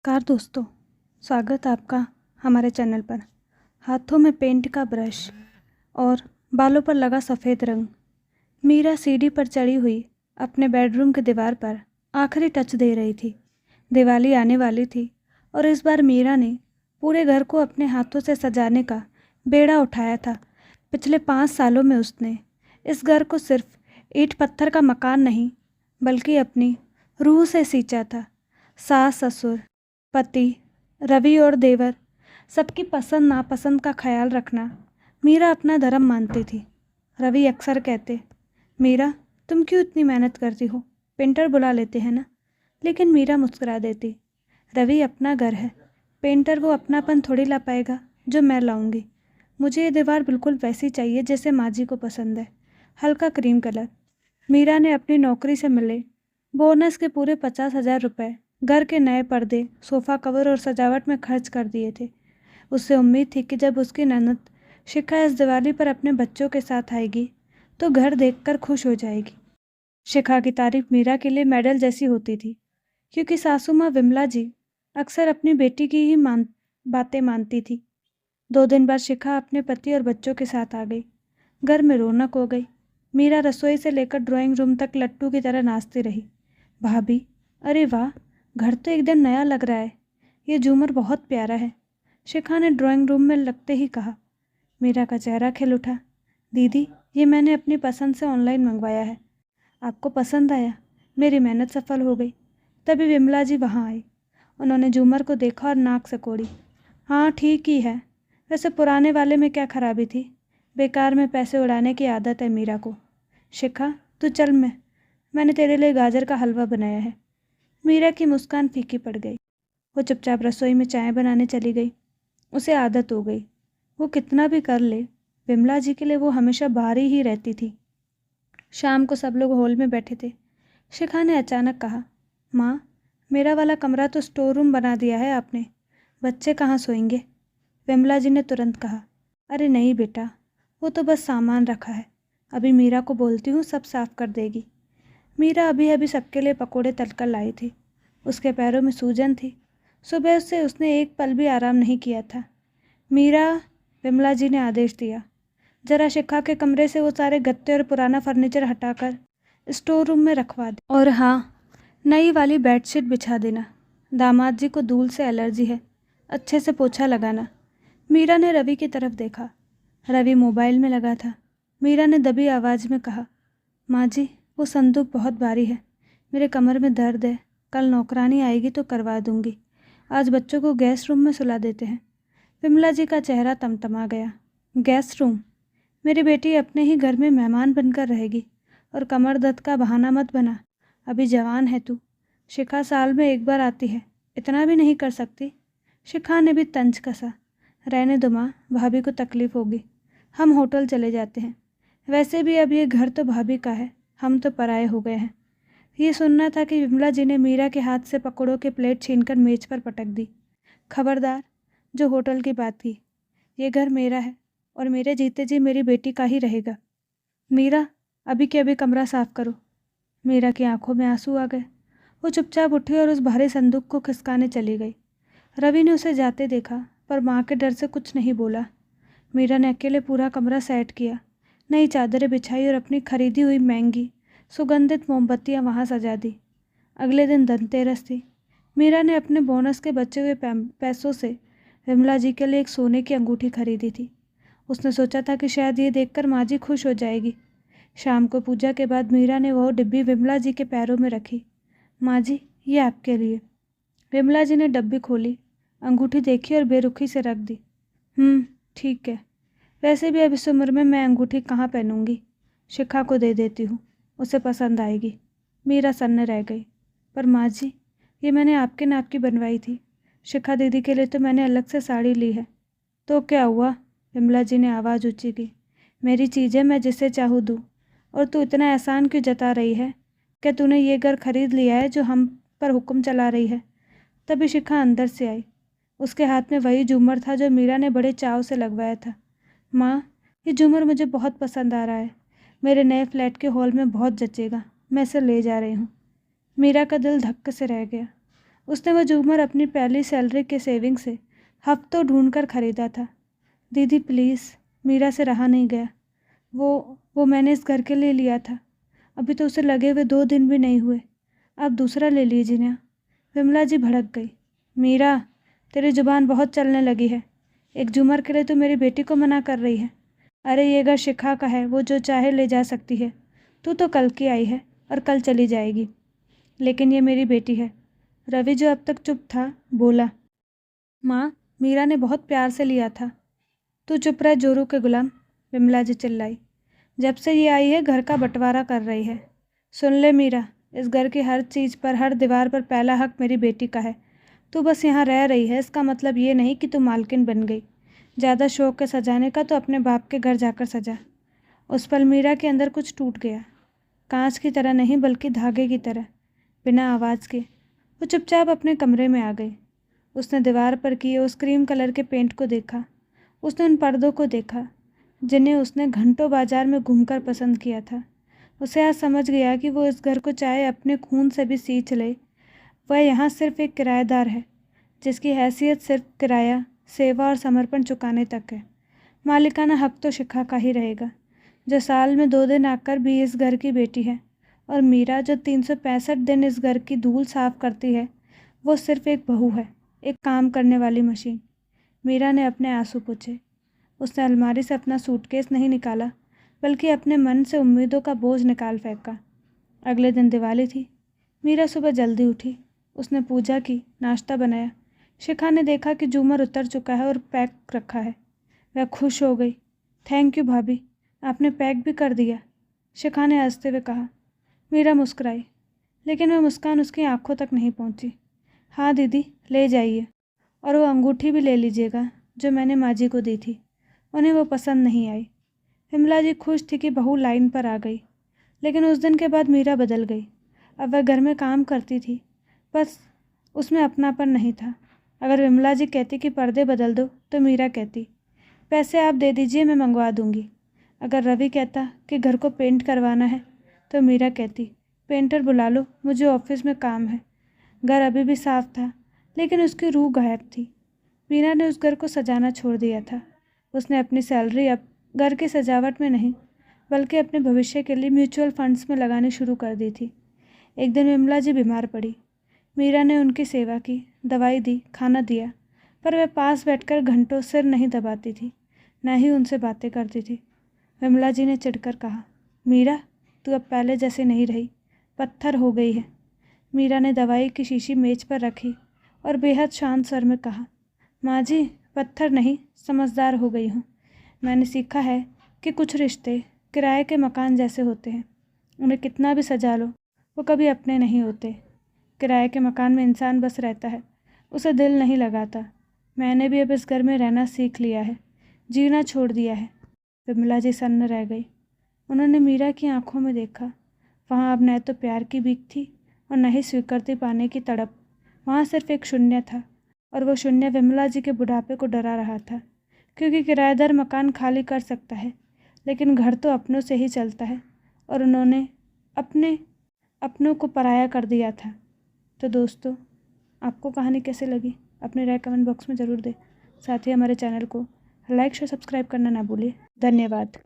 नमस्कार दोस्तों, स्वागत आपका हमारे चैनल पर। हाथों में पेंट का ब्रश और बालों पर लगा सफ़ेद रंग, मीरा सीढ़ी पर चढ़ी हुई अपने बेडरूम की दीवार पर आखिरी टच दे रही थी। दिवाली आने वाली थी और इस बार मीरा ने पूरे घर को अपने हाथों से सजाने का बेड़ा उठाया था। पिछले 5 सालों में उसने इस घर को सिर्फ ईंट पत्थर का मकान नहीं बल्कि अपनी रूह से सींचा था। सास ससुर, पति, रवि और देवर, सबकी पसंद नापसंद का ख्याल रखना मीरा अपना धर्म मानती थी। रवि अक्सर कहते, मीरा तुम क्यों इतनी मेहनत करती हो, पेंटर बुला लेते हैं ना। लेकिन मीरा मुस्कुरा देती, रवि अपना घर है, पेंटर वो अपनापन थोड़ी ला पाएगा जो मैं लाऊंगी। मुझे ये दीवार बिल्कुल वैसी चाहिए जैसे माँ जी को पसंद है, हल्का क्रीम कलर। मीरा ने अपनी नौकरी से मिले बोनस के पूरे 50,000 रुपये घर के नए पर्दे, सोफ़ा कवर और सजावट में खर्च कर दिए थे। उससे उम्मीद थी कि जब उसकी ननद शिखा इस दिवाली पर अपने बच्चों के साथ आएगी तो घर देखकर खुश हो जाएगी। शिखा की तारीफ मीरा के लिए मेडल जैसी होती थी, क्योंकि सासू माँ विमला जी अक्सर अपनी बेटी की ही बातें मानती थी। 2 दिन बाद शिखा अपने पति और बच्चों के साथ आ गई। घर में रौनक हो गई। मीरा रसोई से लेकर ड्राइंग रूम तक लट्टू की तरह नाचती रही। भाभी, अरे वाह, घर तो एकदम नया लग रहा है, ये झूमर बहुत प्यारा है, शिखा ने ड्राइंग रूम में लगते ही कहा। मीरा का चेहरा खिल उठा। दीदी, ये मैंने अपनी पसंद से ऑनलाइन मंगवाया है, आपको पसंद आया, मेरी मेहनत सफल हो गई। तभी विमला जी वहाँ आई। उन्होंने झूमर को देखा और नाक सिकोड़ी। हाँ, ठीक ही है, वैसे पुराने वाले में क्या खराबी थी, बेकार में पैसे उड़ाने की आदत है मीरा को। शिखा, तू चल, मैंने तेरे लिए गाजर का हलवा बनाया है। मीरा की मुस्कान फीकी पड़ गई। वो चुपचाप रसोई में चाय बनाने चली गई। उसे आदत हो गई, वो कितना भी कर ले, विमला जी के लिए वो हमेशा बाहर ही रहती थी। शाम को सब लोग हॉल में बैठे थे। शिखा ने अचानक कहा, माँ, मेरा वाला कमरा तो स्टोर रूम बना दिया है आपने, बच्चे कहाँ सोएंगे। विमला जी ने तुरंत कहा, अरे नहीं बेटा, वो तो बस सामान रखा है, अभी मीरा को बोलती हूँ, सब साफ कर देगी। मीरा अभी अभी सबके लिए पकोड़े तलकर लाई थी। उसके पैरों में सूजन थी। सुबह से उसने एक पल भी आराम नहीं किया था। मीरा, विमला जी ने आदेश दिया, जरा शिखा के कमरे से वो सारे गत्ते और पुराना फर्नीचर हटाकर स्टोर रूम में रखवा दे, और हाँ, नई वाली बेडशीट बिछा देना। दामाद जी को धूल से एलर्जी है, अच्छे से पोछा लगाना। मीरा ने रवि की तरफ देखा। रवि मोबाइल में लगा था। मीरा ने दबी आवाज़ में कहा, माँ जी, वो संदूक बहुत भारी है, मेरे कमर में दर्द है, कल नौकरानी आएगी तो करवा दूंगी, आज बच्चों को गेस्ट रूम में सुला देते हैं। विमला जी का चेहरा तमतमा गया। Guest room? मेरी बेटी अपने ही घर में मेहमान बनकर रहेगी, और कमर दर्द का बहाना मत बना, अभी जवान है तू। शिखा साल में एक बार आती है, इतना भी नहीं कर सकती। शिखा ने भी तंज कसा। रहने दो माँ, भाभी को तकलीफ होगी, हम होटल चले जाते हैं, वैसे भी अब ये घर तो भाभी का है, हम तो पराए हो गए हैं। ये सुनना था कि विमला जी ने मीरा के हाथ से पकौड़ों के प्लेट छीनकर मेज पर पटक दी। खबरदार, जो होटल की बात की, ये घर मेरा है और मेरे जीते जी मेरी बेटी का ही रहेगा। मीरा, अभी के अभी कमरा साफ करो। मीरा की आंखों में आंसू आ गए। वो चुपचाप उठी और उस भारी संदूक को खिसकाने चली गई। रवि ने उसे जाते देखा, पर माँ के डर से कुछ नहीं बोला। मीरा ने अकेले पूरा कमरा सेट किया, नई चादरें बिछाई और अपनी खरीदी हुई महंगी सुगंधित मोमबत्तियाँ वहाँ सजा दी। अगले दिन धनतेरस थी। मीरा ने अपने बोनस के बचे हुए पैसों से विमला जी के लिए एक सोने की अंगूठी खरीदी थी। उसने सोचा था कि शायद ये देखकर माँ जी खुश हो जाएगी। शाम को पूजा के बाद मीरा ने वह डिब्बी विमला जी के पैरों में रखी। माँ जी, ये आपके लिए। विमला जी ने डब्बी खोली, अंगूठी देखी और बेरुखी से रख दी। ठीक है, वैसे भी अब इस उम्र में मैं अंगूठी कहाँ पहनूंगी, शिखा को दे देती हूँ, उसे पसंद आएगी। मीरा सन्न रह गई। पर माँ जी, ये मैंने आपके नाप की बनवाई थी, शिखा दीदी के लिए तो मैंने अलग से साड़ी ली है। तो क्या हुआ? विमला जी ने आवाज़ ऊंची की। मेरी चीज़ें मैं जिसे चाहूँ दूँ, और तू इतना एहसान क्यों जता रही है? क्या तूने ये घर खरीद लिया है जो हम पर हुक्म चला रही है? तभी शिखा अंदर से आई। उसके हाथ में वही झूमर था जो मीरा ने बड़े चाव से लगवाया था। माँ, ये झूमर मुझे बहुत पसंद आ रहा है, मेरे नए फ्लैट के हॉल में बहुत जचेगा, मैं इसे ले जा रही हूँ। मीरा का दिल धक्के से रह गया। उसने वो झूमर अपनी पहली सैलरी के सेविंग से हफ्तों ढूंढ कर ख़रीदा था। दीदी प्लीज़, मीरा से रहा नहीं गया। वो मैंने इस घर के लिए लिया था। अभी तो उसे लगे हुए 2 दिन भी नहीं हुए। आप दूसरा ले लीजिए ना। विमला जी भड़क गई। मीरा, तेरी जुबान बहुत चलने लगी है। एक झूमर के लिए तू मेरी बेटी को मना कर रही है। अरे ये घर शिखा का है, वो जो चाहे ले जा सकती है। तू तो कल की आई है और कल चली जाएगी। लेकिन ये मेरी बेटी है। रवि जो अब तक चुप था बोला, माँ, मीरा ने बहुत प्यार से लिया था। तू चुप रह जोरू के गुलाम, विमला जी चिल्लाई। जब से ये आई है घर का बंटवारा कर रही है। सुन ले मीरा, इस घर की हर चीज़ पर, हर दीवार पर पहला हक मेरी बेटी का है। तू बस यहाँ रह रही है, इसका मतलब ये नहीं कि तू मालकिन बन गई। ज़्यादा शौक है सजाने का तो अपने बाप के घर जाकर सजा। उस पल मीरा के अंदर कुछ टूट गया। कांच की तरह नहीं बल्कि धागे की तरह। बिना आवाज़ के वो चुपचाप अपने कमरे में आ गई। उसने दीवार पर किए उस क्रीम कलर के पेंट को देखा। उसने उन पर्दों को देखा जिन्हें उसने घंटों बाजार में घूमकर पसंद किया था। उसे आज समझ गया कि वो इस घर को चाहे अपने खून से भी सींच ले, वह यहाँ सिर्फ एक किराएदार है जिसकी हैसियत सिर्फ किराया, सेवा और समर्पण चुकाने तक है। मालिकाना हक तो शिखा का ही रहेगा, जो साल में 2 दिन आकर भी इस घर की बेटी है। और मीरा जो 365 दिन इस घर की धूल साफ करती है, वो सिर्फ एक बहू है, एक काम करने वाली मशीन। मीरा ने अपने आंसू पोंछे। उसने अलमारी से अपना सूटकेस नहीं निकाला, बल्कि अपने मन से उम्मीदों का बोझ निकाल फेंका। अगले दिन दिवाली थी। मीरा सुबह जल्दी उठी। उसने पूजा की, नाश्ता बनाया। शिखा ने देखा कि झूमर उतर चुका है और पैक रखा है। वह खुश हो गई। थैंक यू भाभी, आपने पैक भी कर दिया, शिखा ने हंसते हुए कहा। मीरा मुस्कुराई, लेकिन वह मुस्कान उसकी आंखों तक नहीं पहुंची। हाँ दीदी, ले जाइए, और वो अंगूठी भी ले लीजिएगा जो मैंने माँ जी को दी थी। उन्हें वो पसंद नहीं आई। विमला जी खुश थी कि बहू लाइन पर आ गई, लेकिन उस दिन के बाद मीरा बदल गई। अब वह घर में काम करती थी, बस उसमें अपनापन नहीं था। अगर विमला जी कहती कि पर्दे बदल दो तो मीरा कहती पैसे आप दे दीजिए, मैं मंगवा दूंगी। अगर रवि कहता कि घर को पेंट करवाना है तो मीरा कहती पेंटर बुला लो, मुझे ऑफिस में काम है। घर अभी भी साफ था, लेकिन उसकी रूह गायब थी। मीरा ने उस घर को सजाना छोड़ दिया था। उसने अपनी सैलरी अब घर की सजावट में नहीं, बल्कि अपने भविष्य के लिए म्यूचुअल फंड्स में लगानी शुरू कर दी थी। एक दिन विमला जी बीमार पड़ी। मीरा ने उनकी सेवा की, दवाई दी, खाना दिया, पर वह पास बैठकर घंटों सिर नहीं दबाती थी, न ही उनसे बातें करती थी। विमला जी ने चिढ़कर कहा, मीरा, तू अब पहले जैसे नहीं रही, पत्थर हो गई है। मीरा ने दवाई की शीशी मेज पर रखी और बेहद शांत स्वर में कहा, माँ जी, पत्थर नहीं, समझदार हो गई हूँ। मैंने सीखा है कि कुछ रिश्ते किराए के मकान जैसे होते हैं। उन्हें कितना भी सजा लो, वो कभी अपने नहीं होते। किराए के मकान में इंसान बस रहता है, उसे दिल नहीं लगाता। मैंने भी अब इस घर में रहना सीख लिया है, जीना छोड़ दिया है। विमला जी सन्न रह गई। उन्होंने मीरा की आंखों में देखा। वहाँ अब न तो प्यार की भीख थी और न ही स्वीकृति पाने की तड़प। वहाँ सिर्फ एक शून्य था, और वो शून्य विमला जी के बुढ़ापे को डरा रहा था। क्योंकि किराएदार मकान खाली कर सकता है, लेकिन घर तो अपनों से ही चलता है, और उन्होंने अपनों को पराया कर दिया था। तो दोस्तों, आपको कहानी कैसे लगी अपनी राय कमेंट बॉक्स में ज़रूर दें। साथ ही हमारे चैनल को लाइक शेयर सब्सक्राइब करना ना भूलिए। धन्यवाद।